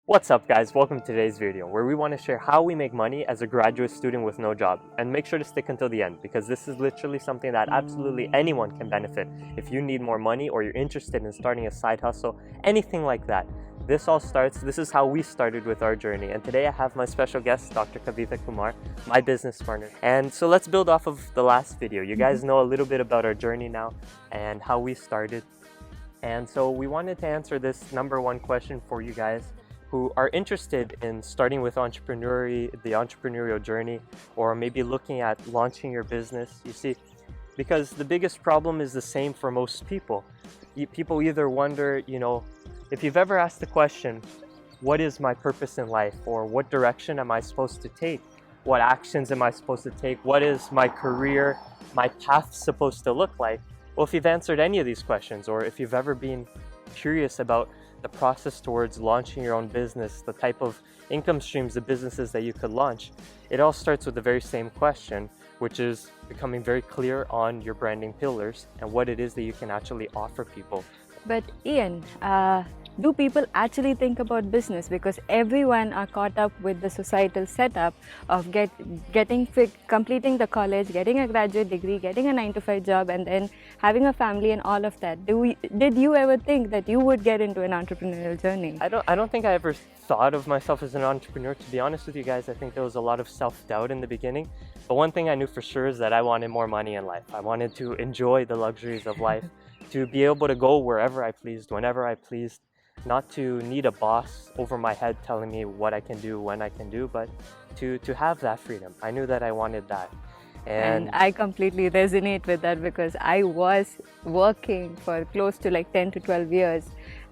What's up guys, welcome to today's video where we want to share how we make money as a graduate student with no job. And make sure to stick until the end because this is literally something that absolutely anyone can benefit. If you need more money or you're interested in starting a side hustle, anything like that. This is how we started with our journey. And today I have my special guest, Dr. Kavitha Kumar, my business partner. And so let's build off of the last video. You guys know a little bit about our journey now and how we started. And so we wanted to answer this number one question for you guys who are interested in starting with the entrepreneurial journey, or maybe looking at launching your business. You see, because the biggest problem is the same for most people. People either wonder, if you've ever asked the question, what is my purpose in life? Or what direction am I supposed to take? What actions am I supposed to take? What is my career, my path supposed to look like? Well, if you've answered any of these questions, or if you've ever been curious about the process towards launching your own business, the type of income streams, the businesses that you could launch, it all starts with the very same question, which is becoming very clear on your branding pillars and what it is that you can actually offer people. But Ian, do people actually think about business? Because everyone are caught up with the societal setup of completing the college, getting a graduate degree, getting a 9-to-5 job, and then having a family and all of that. Did you ever think that you would get into an entrepreneurial journey? I don't think I ever thought of myself as an entrepreneur. To be honest with you guys, I think there was a lot of self-doubt in the beginning. But one thing I knew for sure is that I wanted more money in life. I wanted to enjoy the luxuries of life, to be able to go wherever I pleased, whenever I pleased. Not to need a boss over my head telling me what I can do, when I can do, but to have that freedom. I knew that I wanted that. And I completely resonate with that because I was working for close to like 10 to 12 years.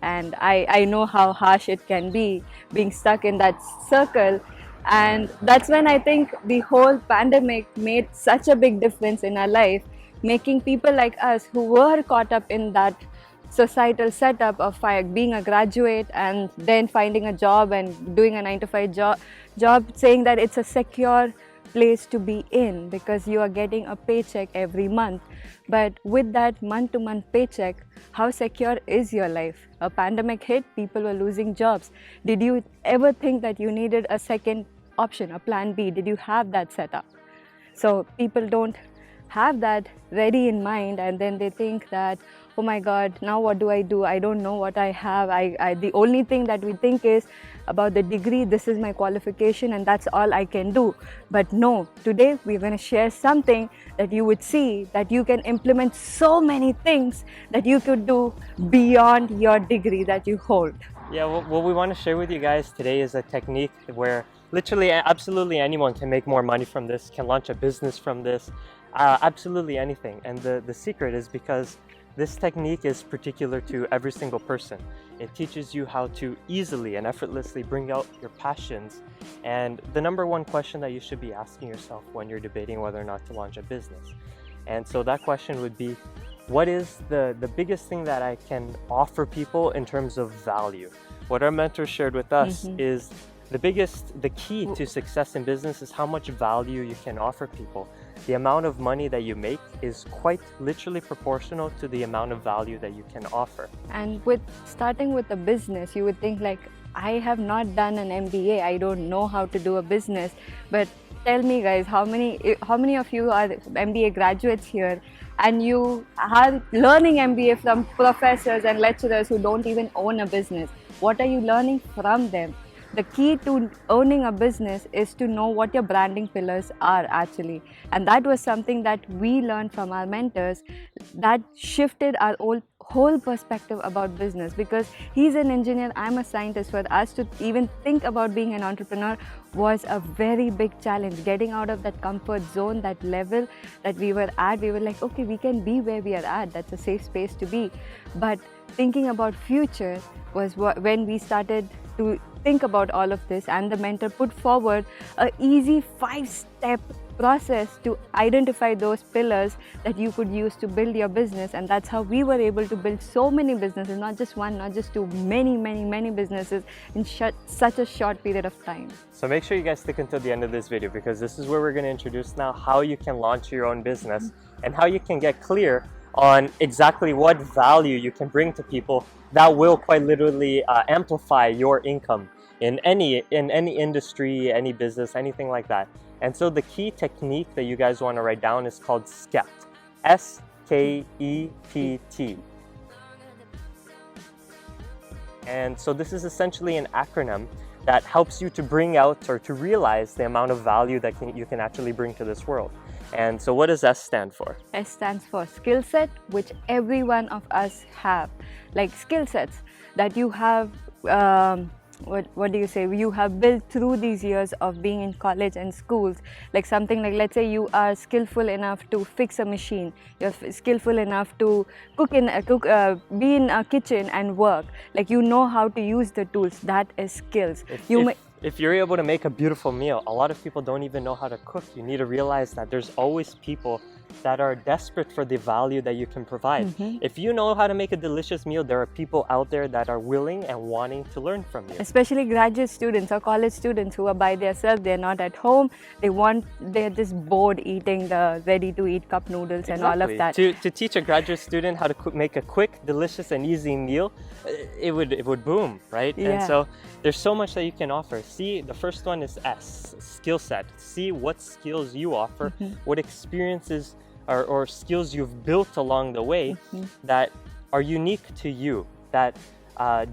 And I know how harsh it can be being stuck in that circle. And that's when I think the whole pandemic made such a big difference in our life, making people like us who were caught up in that societal setup of being a graduate and then finding a job and doing a 9-to-5 job, saying that it's a secure place to be in because you are getting a paycheck every month. But with that month-to-month paycheck, how secure is your life? A pandemic hit, people were losing jobs. Did you ever think that you needed a second option, a plan B? Did you have that set up? So people don't have that ready in mind, and then they think that, oh my God, now what do? I don't know what I have. The only thing that we think is about the degree, this is my qualification and that's all I can do. But no, today we're going to share something that you would see that you can implement so many things that you could do beyond your degree that you hold. Yeah, what we want to share with you guys today is a technique where literally absolutely anyone can make more money from this, can launch a business from this, absolutely anything. And the secret is because this technique is particular to every single person. It teaches you how to easily and effortlessly bring out your passions. And the number one question that you should be asking yourself when you're debating whether or not to launch a business. And so that question would be, what is the biggest thing that I can offer people in terms of value? What our mentor shared with us is the key to success in business is how much value you can offer people. The amount of money that you make is quite literally proportional to the amount of value that you can offer. And with starting with a business, you would think like, I have not done an MBA, I don't know how to do a business. But tell me guys, how many of you are MBA graduates here and you are learning MBA from professors and lecturers who don't even own a business? What are you learning from them? The key to owning a business is to know what your branding pillars are actually. And that was something that we learned from our mentors that shifted our whole perspective about business, because he's an engineer, I'm a scientist. For us to even think about being an entrepreneur was a very big challenge. Getting out of that comfort zone, that level that we were at, we were like, okay, we can be where we are at. That's a safe space to be. But thinking about future was when we started to think about all of this, and the mentor put forward an easy 5-step process to identify those pillars that you could use to build your business. And that's how we were able to build so many businesses, not just one, not just two, many businesses in such a short period of time. So make sure you guys stick until the end of this video, because this is where we're going to introduce now how you can launch your own business and how you can get clear on exactly what value you can bring to people that will quite literally amplify your income in any industry, any business, anything like that. And so the key technique that you guys want to write down is called S.K.E.P.T. S-K-E-P-T. And so this is essentially an acronym that helps you to bring out or to realize the amount of value that you can actually bring to this world. And so what does S stand for? S stands for skill set, which every one of us have. Like skill sets that you have, what do you say, you have built through these years of being in college and schools. Like something like, let's say you are skillful enough to fix a machine, you're skillful enough to be in a kitchen and work. Like you know how to use the tools. That is skills. If you're able to make a beautiful meal, a lot of people don't even know how to cook. You need to realize that there's always people that are desperate for the value that you can provide. If you know how to make a delicious meal, there are people out there that are willing and wanting to learn from you. Especially graduate students or college students who are by themselves, they're not at home, they're just bored eating the ready-to-eat cup noodles and all of that. To teach a graduate student how to make a quick, delicious and easy meal, it would boom, right? Yeah. And so there's so much that you can offer. See, the first one is S, skill set. See what skills you offer, what experiences or skills you've built along the way that are unique to you, that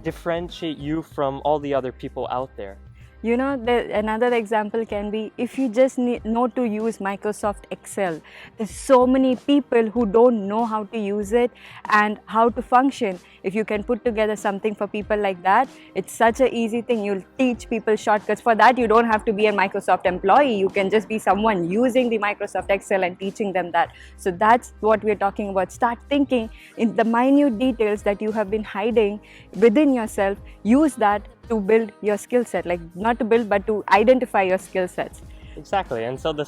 differentiate you from all the other people out there. You know, another example can be if you just know to use Microsoft Excel. There's so many people who don't know how to use it and how to function. If you can put together something for people like that, it's such an easy thing. You'll teach people shortcuts. For that, you don't have to be a Microsoft employee. You can just be someone using the Microsoft Excel and teaching them that. So that's what we're talking about. Start thinking in the minute details that you have been hiding within yourself. Use that to build your skill set, like not to build but to identify your skill sets. Exactly. And so the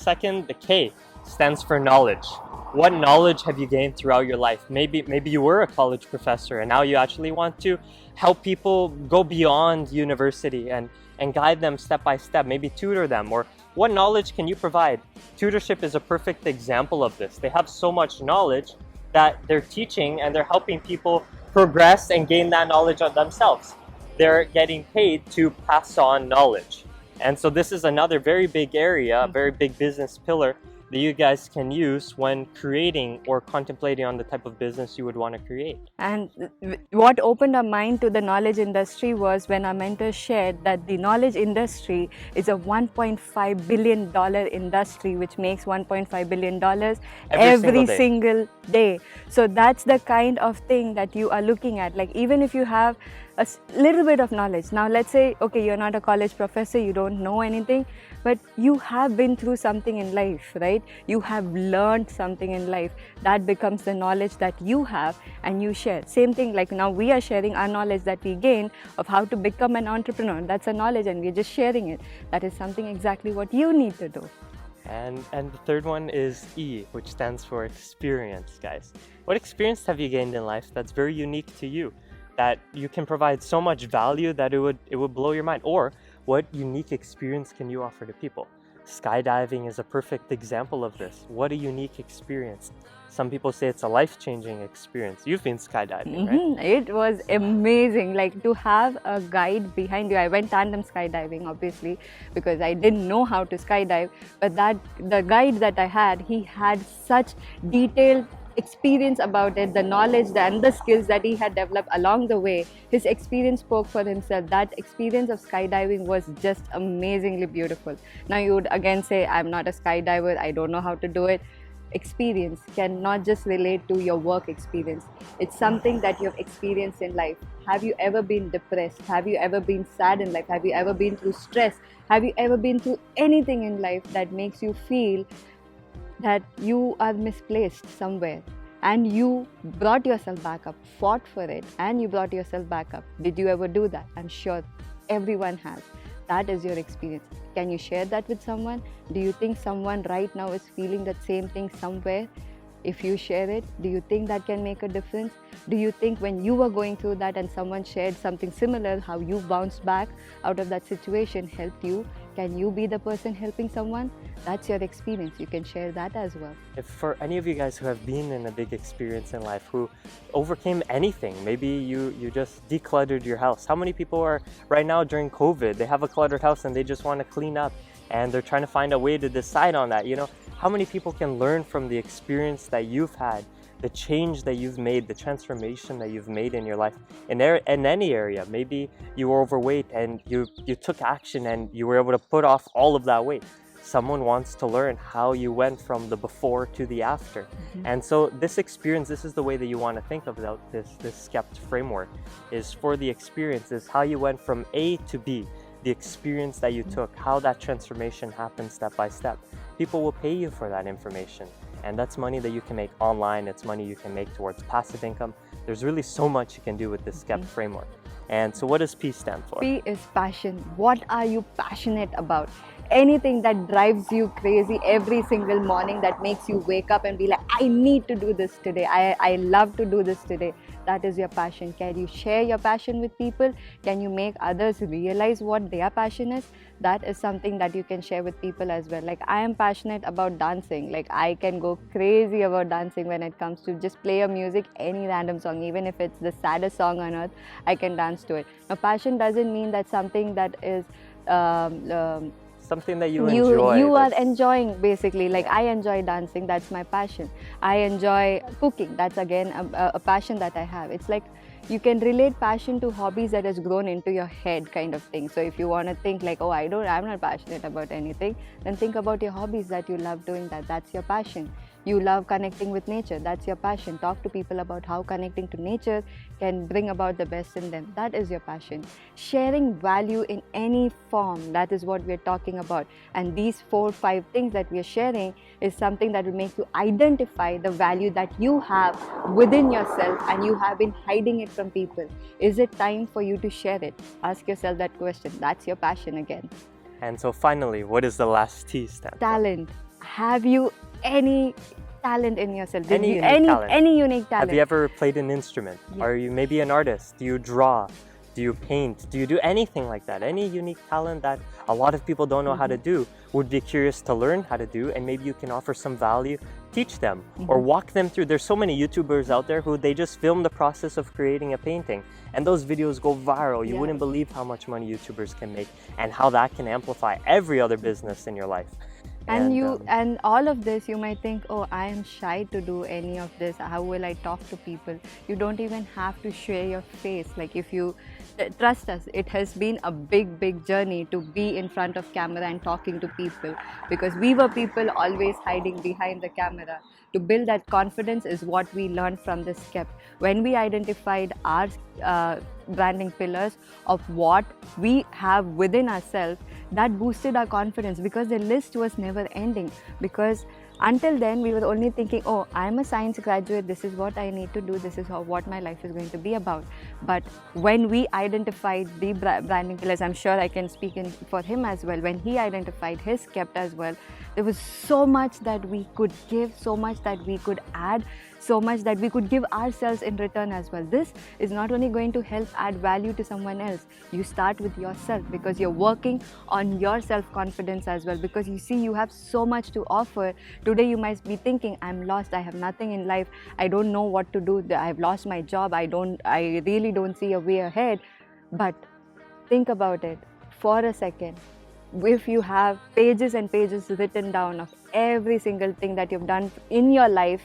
K stands for knowledge. What knowledge have you gained throughout your life? Maybe you were a college professor and now you actually want to help people go beyond university and guide them step by step, maybe tutor them. Or what knowledge can you provide? Tutorship is a perfect example of this. They have so much knowledge that they're teaching and they're helping people progress and gain that knowledge on themselves. They're getting paid to pass on knowledge. And so this is another very big area, very big business pillar that you guys can use when creating or contemplating on the type of business you would want to create. And what opened our mind to the knowledge industry was when our mentors shared that the knowledge industry is a $1.5 billion industry, which makes $1.5 billion every single day. So that's the kind of thing that you are looking at. Like even if you have a little bit of knowledge. Now let's say, okay, you're not a college professor, you don't know anything, but you have been through something in life, right? You have learned something in life. That becomes the knowledge that you have and you share. Same thing, like now we are sharing our knowledge that we gained of how to become an entrepreneur. That's a knowledge and we're just sharing it. That is something exactly what you need to do. And the third one is E, which stands for experience, guys. What experience have you gained in life that's very unique to you, that you can provide so much value that it would blow your mind? Or what unique experience can you offer to people? Skydiving is a perfect example of this. What a unique experience. Some people say it's a life-changing experience. You've been skydiving, right? It was amazing, like to have a guide behind you. I went tandem skydiving, obviously, because I didn't know how to skydive. But the guide that I had, he had such detailed experience about it, the knowledge and the skills that he had developed along the way. His experience spoke for himself. That experience of skydiving was just amazingly beautiful. Now you would again say, I'm not a skydiver, I don't know how to do it. Experience cannot just relate to your work experience. It's something that you have experienced in life. Have you ever been depressed? Have you ever been sad in life? Have you ever been through stress? Have you ever been through anything in life that makes you feel that you are misplaced somewhere and you brought yourself back up, fought for it, and you brought yourself back up? Did you ever do that? I'm sure everyone has. That is your experience. Can you share that with someone? Do you think someone right now is feeling that same thing somewhere? If you share it, do you think that can make a difference? Do you think when you were going through that and someone shared something similar, how you bounced back out of that situation helped you? Can you be the person helping someone? That's your experience. You can share that as well. If for any of you guys who have been in a big experience in life, who overcame anything, maybe you just decluttered your house. How many people are right now during COVID, they have a cluttered house and they just want to clean up and they're trying to find a way to decide on that, you know? How many people can learn from the experience that you've had, the change that you've made, the transformation that you've made in your life in any area? Maybe you were overweight and you took action and you were able to put off all of that weight. Someone wants to learn how you went from the before to the after. And so this experience, this is the way that you want to think about this S.K.E.P.T framework, is for the experience, is how you went from A to B, the experience that you took, how that transformation happened step by step. People will pay you for that information, and that's money that you can make online. It's money you can make towards passive income. There's really so much you can do with this S.K.E.P.T framework. And so what does P stand for? P is passion. What are you passionate about? Anything that drives you crazy every single morning, that makes you wake up and be like, I need to do this today. I love to do this today. That is your passion. Can you share your passion with people? Can you make others realize what their passion is? That is something that you can share with people as well. Like, I am passionate about dancing. Like, I can go crazy about dancing when it comes to just play a music, any random song, even if it's the saddest song on earth, I can dance to it. Now, passion doesn't mean that something that is something that you enjoy. You are enjoying, basically. Like, I enjoy dancing, that's my passion. I enjoy cooking, that's again a passion that I have. It's like you can relate passion to hobbies that has grown into your head, kind of thing. So if you want to think like, oh, I'm not passionate about anything, then think about your hobbies that you love doing. That's your passion. You love connecting with nature, that's your passion. Talk to people about how connecting to nature can bring about the best in them. That is your passion. Sharing value in any form, that is what we're talking about. And these 4 or 5 things that we're sharing is something that will make you identify the value that you have within yourself and you have been hiding it from people. Is it time for you to share it? Ask yourself that question. That's your passion again. And so finally, what is the last T stand for? Talent. Have you any talent in yourself? Any unique talent. Have you ever played an instrument? Yes. Are you maybe an artist? Do you draw? Do you paint? Do you do anything like that? Any unique talent that a lot of people don't know how to do, would be curious to learn how to do, and maybe you can offer some value, teach them or walk them through. There's so many YouTubers out there who they just film the process of creating a painting, and those videos go viral. You wouldn't believe how much money YouTubers can make and how that can amplify every other business in your life. And all of this, you might think, oh, I am shy to do any of this. How will I talk to people? You don't even have to share your face. Like, if you trust us, it has been a big journey to be in front of camera and talking to people, because we were people always hiding behind the camera. To build that confidence is what we learned from this S.K.E.P.T. When we identified our branding pillars of what we have within ourselves, that boosted our confidence, because the list was never ending. Because until then, we were only thinking, oh, I'm a science graduate, this is what I need to do, this is what my life is going to be about. But when we identified the branding pillars, I'm sure I can speak for him as well, when he identified his S.K.E.P.T as well, there was so much that we could give, so much that we could add, so much that we could give ourselves in return as well. This is not only going to help add value to someone else. You start with yourself, because you're working on your self-confidence as well, because you see you have so much to offer. Today you might be thinking, I'm lost, I have nothing in life, I don't know what to do, I've lost my job, I really don't see a way ahead. But think about it for a second. If you have pages and pages written down of every single thing that you've done in your life,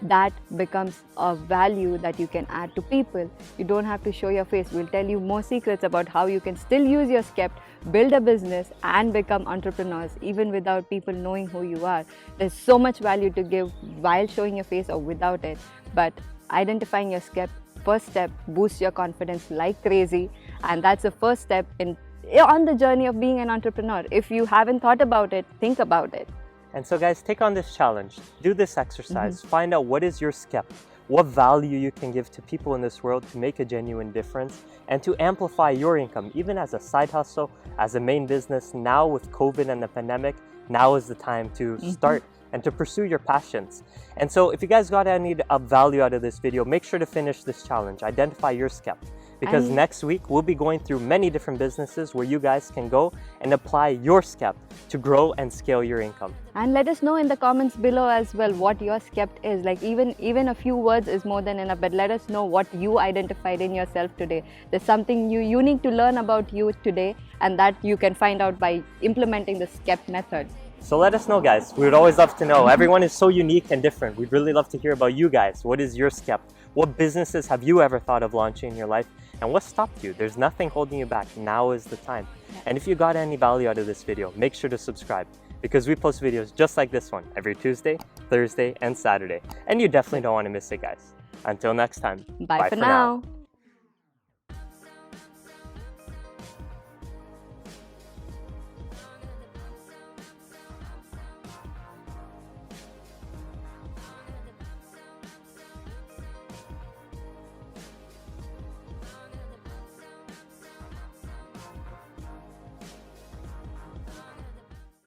that becomes a value that you can add to people. You don't have to show your face. We'll tell you more secrets about how you can still use your S.K.E.P.T, build a business and become entrepreneurs even without people knowing who you are. There's so much value to give while showing your face or without it. But identifying your S.K.E.P.T, first step, boosts your confidence like crazy, and that's the first step on the journey of being an entrepreneur. If you haven't thought about it, think about it. And so guys, take on this challenge, do this exercise, find out what is your S.K.E.P.T, what value you can give to people in this world to make a genuine difference and to amplify your income, even as a side hustle, as a main business. Now with COVID and the pandemic, now is the time to start and to pursue your passions. And so if you guys got any value out of this video, make sure to finish this challenge. Identify your S.K.E.P.T. Because next week, we'll be going through many different businesses where you guys can go and apply your S.K.E.P.T. to grow and scale your income. And let us know in the comments below as well what your S.K.E.P.T. is. Like even a few words is more than enough, but let us know what you identified in yourself today. There's something unique to learn about you today, and that you can find out by implementing the S.K.E.P.T. method. So let us know, guys. We would always love to know. Everyone is so unique and different. We'd really love to hear about you guys. What is your S.K.E.P.T.? What businesses have you ever thought of launching in your life? And what stopped you? There's nothing holding you back. Now is the time. And if you got any value out of this video, make sure to subscribe, because we post videos just like this one every Tuesday, Thursday, and Saturday. And you definitely don't want to miss it, guys. Until next time, Bye for now.